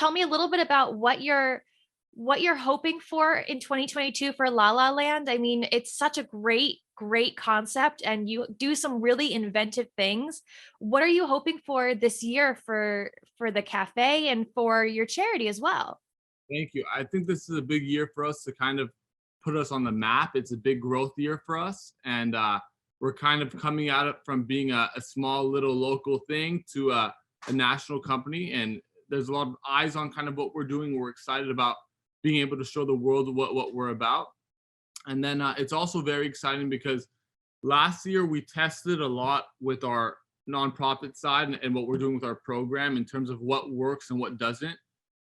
tell me a little bit about what you're hoping for in 2022 for La La Land? I mean, it's such a great concept and you do some really inventive things. What are you hoping for this year for the cafe and for your charity as well? Thank you. I think this is a big year for us to kind of put us on the map. It's a big growth year for us, and we're kind of coming at it from being a small little local thing to a national company. And there's a lot of eyes on kind of what we're doing. We're excited about being able to show the world what we're about. And then it's also very exciting because last year we tested a lot with our nonprofit side and what we're doing with our program in terms of what works and what doesn't.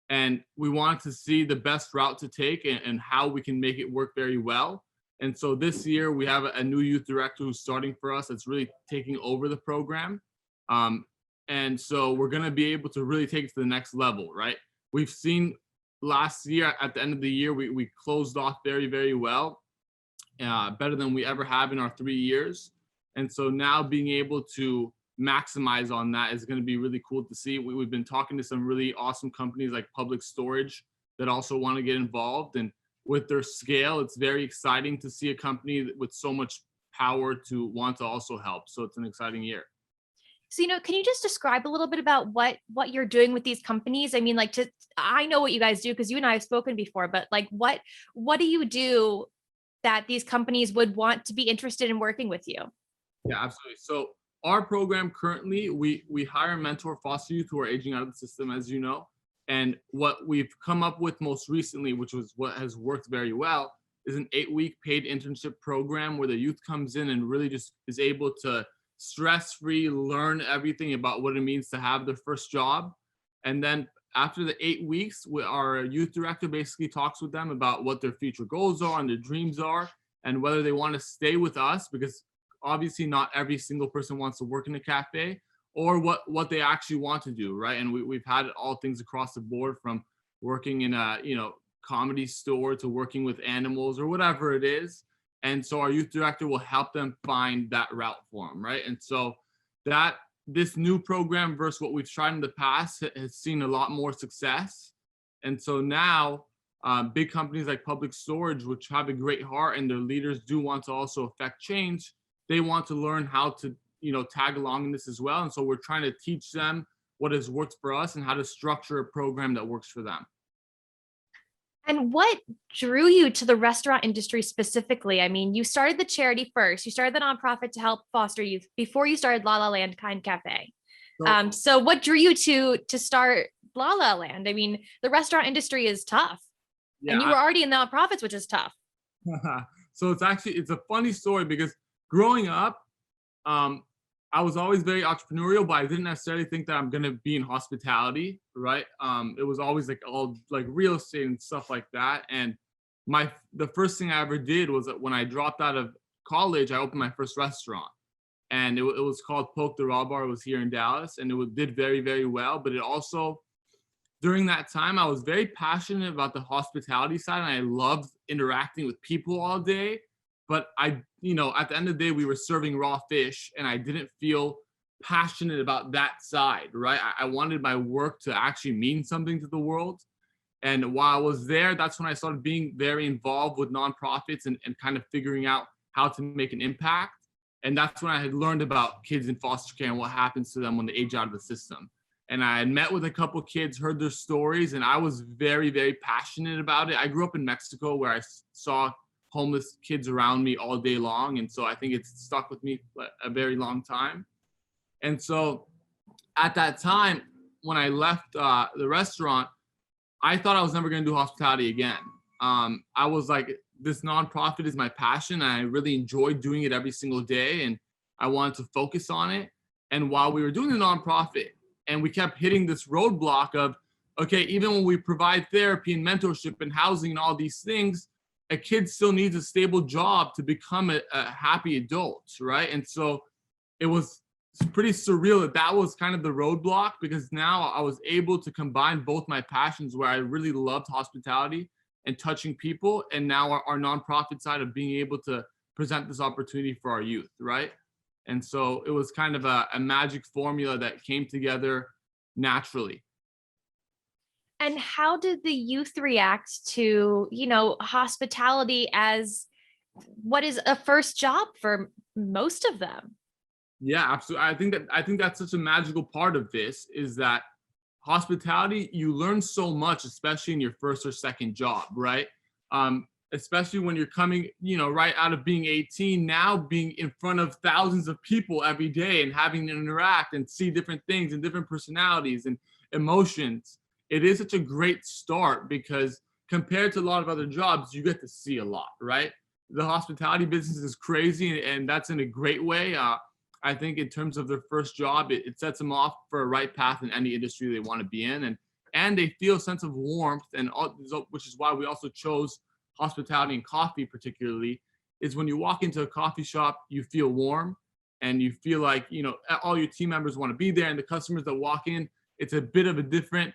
And we wanted to see the best route to take and how we can make it work very well. And so this year we have a new youth director who's starting for us that's really taking over the program. And so we're going to be able to really take it to the next level, right? We've seen last year at the end of the year, we closed off very well, better than we ever have in our 3 years. And so now being able to maximize on that is going to be really cool to see. We've been talking to some really awesome companies like Public Storage that also want to get involved. And with their scale, it's very exciting to see a company with so much power to want to also help. So it's an exciting year. So, can you just describe a little bit about what you're doing with these companies? I mean, I know what you guys do because you and I have spoken before, but like what do you do that these companies would want to be interested in working with you? Yeah, absolutely. So our program currently, we hire and mentor foster youth who are aging out of the system, as you know. And what we've come up with most recently, which was what has worked very well, is an 8-week paid internship program where the youth comes in and really just is able to stress-free learn everything about what it means to have their first job. And then after the 8 weeks, our youth director basically talks with them about what their future goals are and their dreams are and whether they want to stay with us, because obviously not every single person wants to work in a cafe, or what they actually want to do, right? And we've had all things across the board, from working in a comedy store to working with animals or whatever it is. And so our youth director will help them find that route for them, right? And so that this new program versus what we've tried in the past has seen a lot more success. And so now big companies like Public Storage, which have a great heart and their leaders do want to also affect change, they want to learn how to tag along in this as well. And so we're trying to teach them what has worked for us and how to structure a program that works for them. And what drew you to the restaurant industry specifically? I mean, you started the charity first. You started the nonprofit to help foster youth before you started La La Land Kind Café. So what drew you to start La La Land? I mean, the restaurant industry is tough, and you were already in nonprofits, which is tough. So it's a funny story because growing up, I was always very entrepreneurial, but I didn't necessarily think that I'm gonna be in hospitality, right? It was always like all like real estate and stuff like that. And the first thing I ever did was that when I dropped out of college, I opened my first restaurant, and it was called Poke the Raw Bar. It was here in Dallas, and it did very well. But it also, during that time, I was very passionate about the hospitality side, and I loved interacting with people all day. But at the end of the day, we were serving raw fish, and I didn't feel passionate about that side, right? I wanted my work to actually mean something to the world. And while I was there, that's when I started being very involved with nonprofits and kind of figuring out how to make an impact. And that's when I had learned about kids in foster care and what happens to them when they age out of the system. And I had met with a couple of kids, heard their stories, and I was very passionate about it. I grew up in Mexico where I saw homeless kids around me all day long. And so I think it's stuck with me for a very long time. And so at that time, when I left the restaurant, I thought I was never going to do hospitality again. I was like, this nonprofit is my passion. And I really enjoyed doing it every single day. And I wanted to focus on it. And while we were doing the nonprofit, and we kept hitting this roadblock of, okay, even when we provide therapy and mentorship and housing and all these things, a kid still needs a stable job to become a happy adult, right? And so it was pretty surreal that was kind of the roadblock, because now I was able to combine both my passions, where I really loved hospitality and touching people, and now our nonprofit side of being able to present this opportunity for our youth, right? And so it was kind of a magic formula that came together naturally. And how did the youth react to, hospitality as what is a first job for most of them? Yeah, absolutely. I think that's such a magical part of this is that hospitality, you learn so much, especially in your first or second job, right? Especially when you're coming, right out of being 18, now being in front of thousands of people every day and having to interact and see different things and different personalities and emotions. It is such a great start because compared to a lot of other jobs, you get to see a lot, right? The hospitality business is crazy, and that's in a great way. I think in terms of their first job, it sets them off for a right path in any industry they want to be in, and they feel a sense of warmth, and which is why we also chose hospitality and coffee particularly. Is when you walk into a coffee shop, you feel warm, and you feel like all your team members want to be there, and the customers that walk in, it's a bit of a different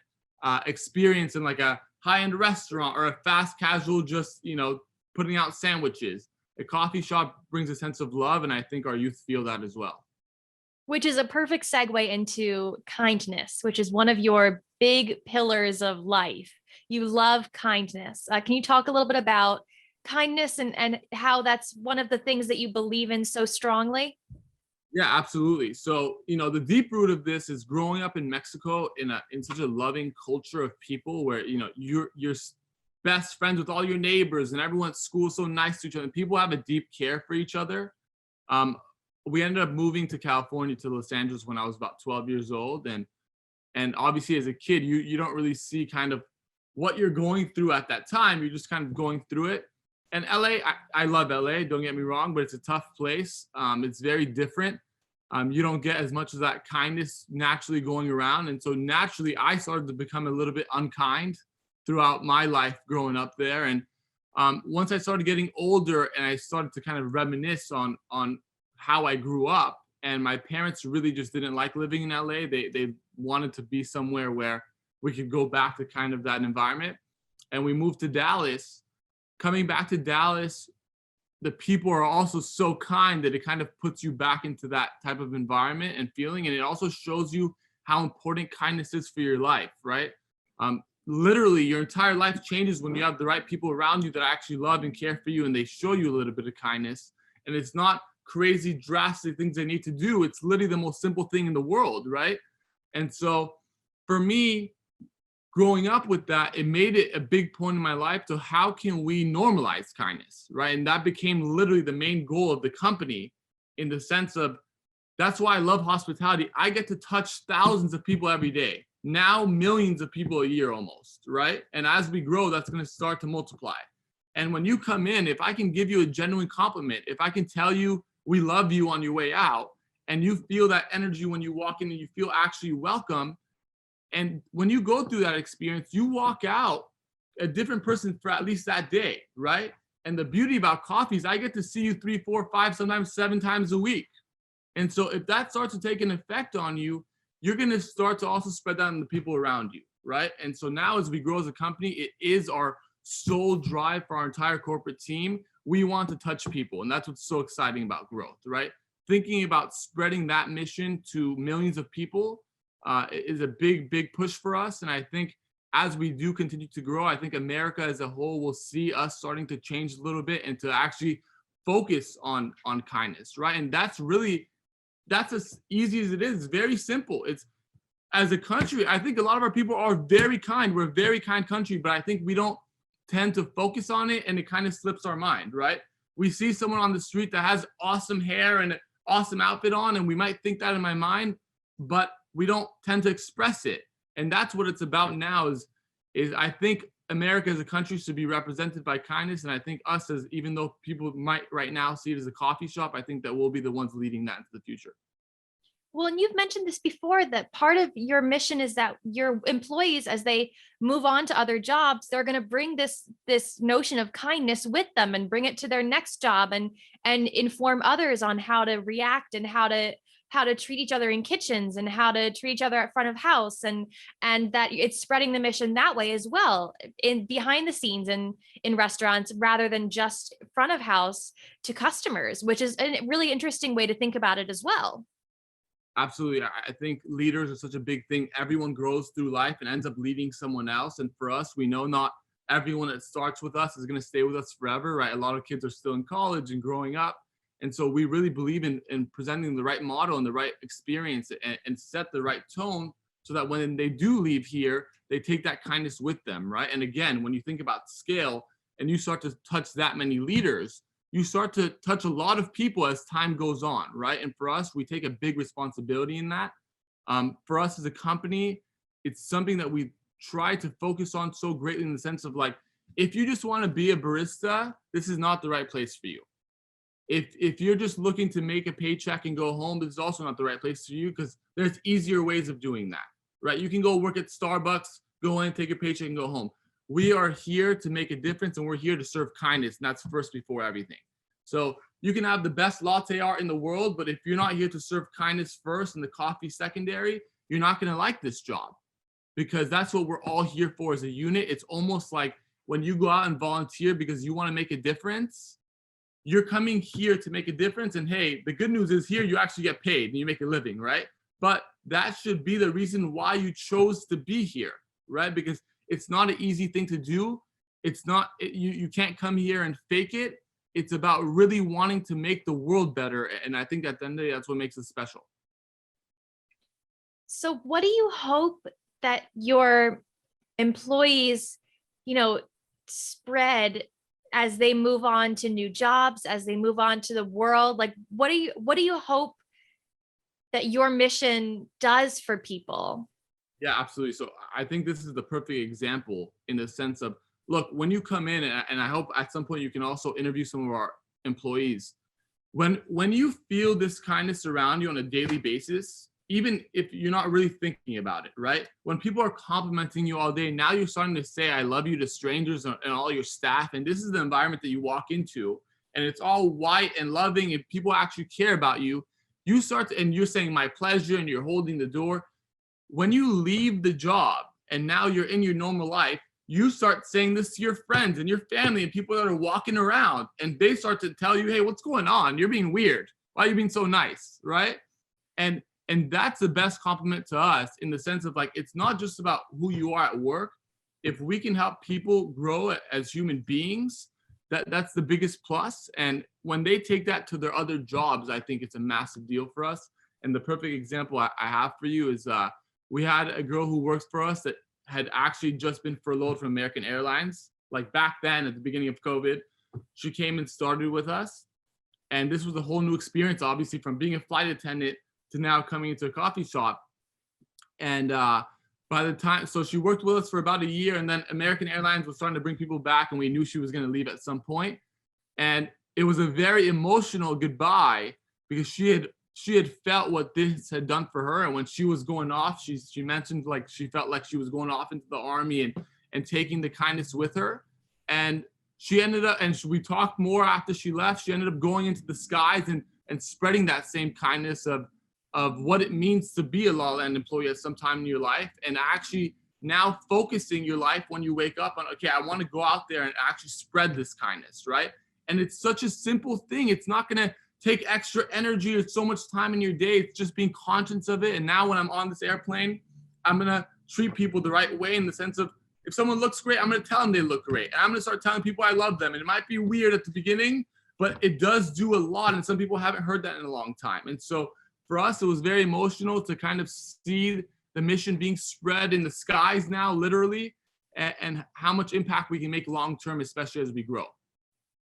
experience in like a high-end restaurant or a fast casual, just putting out sandwiches. A coffee shop brings a sense of love, and I think our youth feel that as well. Which is a perfect segue into kindness, which is one of your big pillars of life. You love kindness. Can you talk a little bit about kindness and how that's one of the things that you believe in so strongly? Yeah, absolutely. So, the deep root of this is growing up in Mexico in such a loving culture of people where, you're best friends with all your neighbors and everyone at school is so nice to each other. And people have a deep care for each other. Um, we ended up moving to California to Los Angeles when I was about 12 years old, and obviously as a kid you don't really see kind of what you're going through at that time. You're just kind of going through it. And LA, I love LA, don't get me wrong, but it's a tough place. It's very different. You don't get as much of that kindness naturally going around, and so naturally I started to become a little bit unkind throughout my life growing up there. And once I started getting older and I started to kind of reminisce on how I grew up, and my parents really just didn't like living in LA. They wanted to be somewhere where we could go back to kind of that environment. And we moved to Dallas. Coming back to Dallas, the people are also so kind that it kind of puts you back into that type of environment and feeling. And it also shows you how important kindness is for your life, right? Literally, your entire life changes when you have the right people around you that actually love and care for you, and they show you a little bit of kindness. And it's not crazy, drastic things they need to do. It's literally the most simple thing in the world, right? And so for me, growing up with that, it made it a big point in my life to how can we normalize kindness, right? And that became literally the main goal of the company, in the sense of that's why I love hospitality. I get to touch thousands of people every day, now millions of people a year almost, right? And as we grow, that's going to start to multiply. And when you come in, if I can give you a genuine compliment, if I can tell you we love you on your way out, and you feel that energy when you walk in and you feel actually welcome, and when you go through that experience, you walk out a different person for at least that day, right? And the beauty about coffee is I get to see you 3, 4, 5, sometimes 7 times a week. And so if that starts to take an effect on you, you're going to start to also spread that on the people around you, right? And so now as we grow as a company, it is our sole drive for our entire corporate team. We want to touch people, and that's what's so exciting about growth, right? Thinking about spreading that mission to millions of people is a big push for us. And I think as we do continue to grow, I think America as a whole will see us starting to change a little bit and to actually focus on kindness, right? And that's as easy as it is. It's very simple. It's, as a country, I think a lot of our people are very kind. We're a very kind country, but I think we don't tend to focus on it, and it kind of slips our mind, right? We see someone on the street that has awesome hair and an awesome outfit on, and we might think that in my mind, but we don't tend to express it. And that's what it's about now is I think America as a country should be represented by kindness. And I think us, as even though people might right now see it as a coffee shop, I think that we'll be the ones leading that into the future. Well, and you've mentioned this before, that part of your mission is that your employees, as they move on to other jobs, they're going to bring this notion of kindness with them and bring it to their next job, and inform others on how to react and how to treat each other in kitchens and how to treat each other at front of house, and that it's spreading the mission that way as well, in behind the scenes and in restaurants, rather than just front of house to customers, which is a really interesting way to think about it as well. Absolutely. I think leaders are such a big thing. Everyone grows through life and ends up leading someone else. And for us, we know not everyone that starts with us is going to stay with us forever, right? A lot of kids are still in college and growing up. And so we really believe in presenting the right model and the right experience and set the right tone so that when they do leave here, they take that kindness with them, right? And again, when you think about scale and you start to touch that many leaders, you start to touch a lot of people as time goes on, right? And for us, we take a big responsibility in that. For us as a company, it's something that we try to focus on so greatly in the sense of like, if you just want to be a barista, this is not the right place for you. If you're just looking to make a paycheck and go home, this is also not the right place for you because there's easier ways of doing that, right? You can go work at Starbucks, go in, take a paycheck, and go home. We are here to make a difference, and we're here to serve kindness, and that's first before everything. So you can have the best latte art in the world, but if you're not here to serve kindness first and the coffee secondary, you're not going to like this job, because that's what we're all here for as a unit. It's almost like when you go out and volunteer because you want to make a difference, you're coming here to make a difference. And hey, the good news is here you actually get paid and you make a living, right? But that should be the reason why you chose to be here, right? Because it's not an easy thing to do. It's not, you can't come here and fake it. It's about really wanting to make the world better. And I think at the end of the day, that's what makes it special. So what do you hope that your employees, spread as they move on to new jobs, as they move on to the world? Like, what do you hope that your mission does for people? Yeah, absolutely. So I think this is the perfect example in the sense of, look, when you come in, and I hope at some point you can also interview some of our employees. When you feel this kindness around you on a daily basis, even if you're not really thinking about it, right? When people are complimenting you all day, now you're starting to say, I love you to strangers and all your staff. And this is the environment that you walk into, and it's all white and loving, and people actually care about you. You start to, and you're saying my pleasure, and you're holding the door. When you leave the job and now you're in your normal life, you start saying this to your friends and your family and people that are walking around, and they start to tell you, hey, what's going on? You're being weird. Why are you being so nice, right? And that's the best compliment to us, in the sense of like, it's not just about who you are at work. If we can help people grow as human beings, that's the biggest plus. And when they take that to their other jobs, I think it's a massive deal for us. And the perfect example I have for you is we had a girl who works for us that had actually just been furloughed from American Airlines. Like back then at the beginning of COVID, she came and started with us. And this was a whole new experience, obviously, from being a flight attendant to now coming into a coffee shop. And by the time, so she worked with us for about a year, and then American Airlines was starting to bring people back, and we knew she was going to leave at some point. And it was a very emotional goodbye, because she had felt what this had done for her. And when she was going off, she mentioned like she felt like she was going off into the army and taking the kindness with her. And she ended up, and we talked more after she left, she ended up going into the skies and spreading that same kindness of what it means to be a La La Land employee at some time in your life, and actually now focusing your life when you wake up on, okay, I want to go out there and actually spread this kindness, right? And it's such a simple thing. It's not going to take extra energy or so much time in your day. It's just being conscious of it. And now when I'm on this airplane, I'm going to treat people the right way, in the sense of, if someone looks great, I'm going to tell them they look great. And I'm going to start telling people I love them. And it might be weird at the beginning, but it does do a lot. And some people haven't heard that in a long time. And so for us, it was very emotional to kind of see the mission being spread in the skies now, literally, and how much impact we can make long-term, especially as we grow.